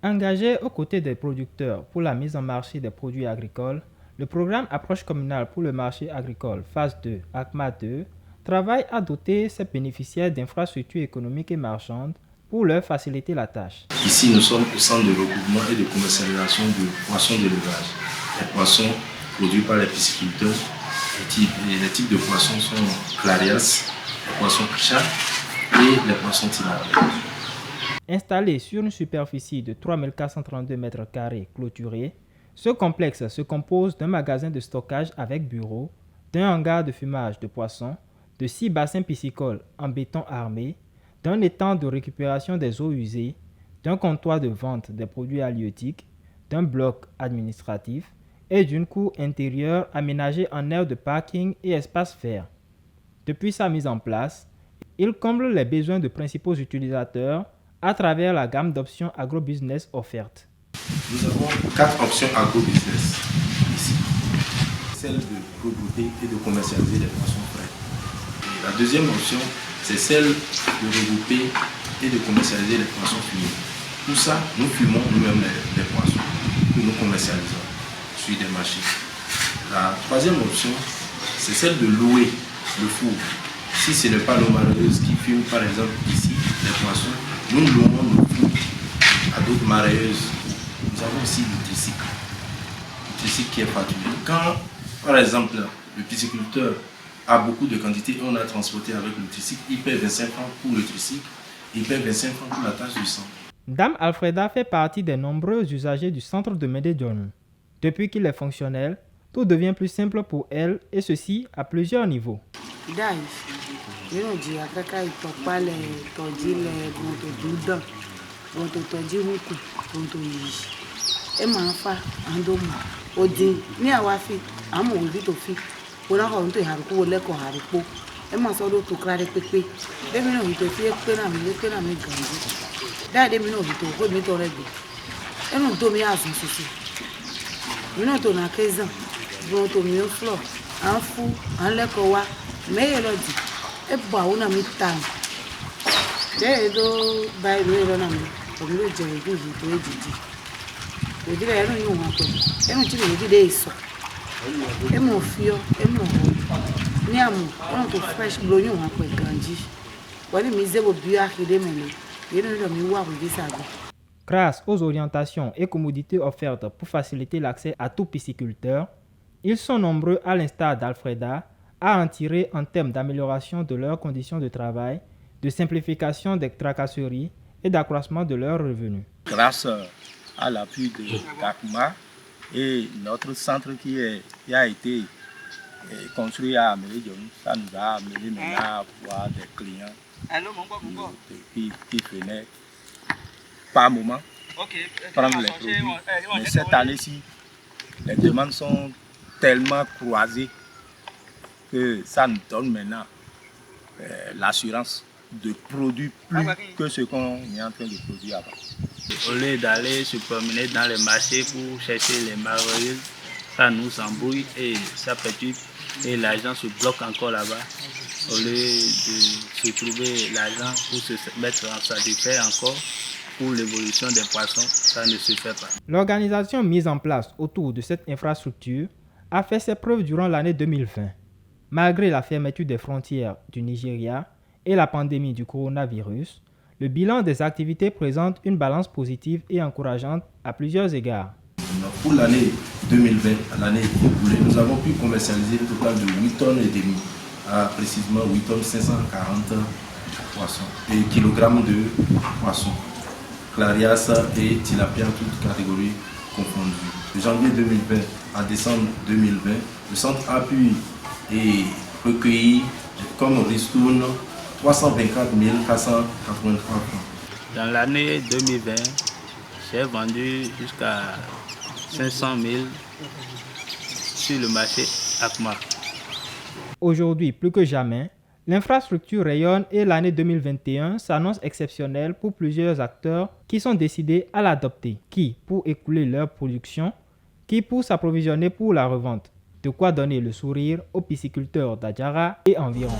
Engagé aux côtés des producteurs pour la mise en marché des produits agricoles, le programme Approche communale pour le marché agricole phase 2, ACMA 2, travaille à doter ses bénéficiaires d'infrastructures économiques et marchandes pour leur faciliter la tâche. Ici, nous sommes au centre de regroupement et de commercialisation de poissons d'élevage. Les poissons produits par les pisciculteurs, les types de poissons sont clarias, les poissons chat et les poissons tilapia. Installé sur une superficie de 3432 m² clôturée, ce complexe se compose d'un magasin de stockage avec bureau, d'un hangar de fumage de poissons, de 6 bassins piscicoles en béton armé, d'un étang de récupération des eaux usées, d'un comptoir de vente des produits halieutiques, d'un bloc administratif et d'une cour intérieure aménagée en aire de parking et espace vert. Depuis sa mise en place, il comble les besoins de principaux utilisateurs à travers la gamme d'options agrobusiness offertes. Nous avons 4 options agrobusiness ici. Celle de regrouper et de commercialiser les poissons frais. Et la deuxième option, c'est celle de regrouper et de commercialiser les poissons fumés. Pour ça, nous fumons nous-mêmes les poissons que nous commercialisons sur des marchés. La troisième option, c'est celle de louer le four. Si ce n'est pas nos mareyeuses qui fument par exemple ici les poissons, nous louons le four à d'autres mareyeuses. Nous avons aussi le tricycle qui est particulier. Quand par exemple le pisciculteur a beaucoup de quantité et on a transporté avec le tricycle, il paie 25 francs pour le tricycle, il paie 25 francs pour la tasse du sang. Dame Alfreda fait partie des nombreux usagers du centre de Médédion. Depuis qu'il est fonctionnel, tout devient plus simple pour elle et ceci à plusieurs niveaux. Grâce aux orientations et commodités offertes pour faciliter l'accès à tout pisciculteur, ils sont nombreux, à l'instar d'Alfreda, à en tirer en termes d'amélioration de leurs conditions de travail, de simplification des tracasseries et d'accroissement de leurs revenus. Grâce à l'appui de CACMA et notre centre qui a été construit à Médédion, ça nous a amené maintenant à avoir des clients qui venaient par moment prendre les produits. Mais cette année-ci, les demandes sont tellement croisées que ça nous donne maintenant l'assurance de produire plus que ce qu'on est en train de produire avant. Au lieu d'aller se promener dans les marchés pour chercher les mareyeuses, ça nous embrouille et ça perturbe et l'argent se bloque encore là-bas. Au lieu de se trouver l'argent pour se mettre en satisfaire encore pour l'évolution des poissons, ça ne se fait pas. L'organisation mise en place autour de cette infrastructure a fait ses preuves durant l'année 2020. Malgré la fermeture des frontières du Nigeria et la pandémie du coronavirus, le bilan des activités présente une balance positive et encourageante à plusieurs égards. Pour l'année 2020, l'année écoulée, nous avons pu commercialiser un total de 8 tonnes et demi, précisément 8 tonnes 540 poissons et kilogrammes de poissons, clarias et tilapia, toutes catégories confondues. De janvier 2020 à décembre 2020, le centre a pu recueillir comme ristourne 324 483 francs. Dans l'année 2020, j'ai vendu jusqu'à 500 000 sur le marché ACMA. Aujourd'hui, plus que jamais, l'infrastructure rayonne et l'année 2021 s'annonce exceptionnelle pour plusieurs acteurs qui sont décidés à l'adopter, qui pour écouler leur production, qui pour s'approvisionner pour la revente. De quoi donner le sourire aux pisciculteurs d'Adjara et environ.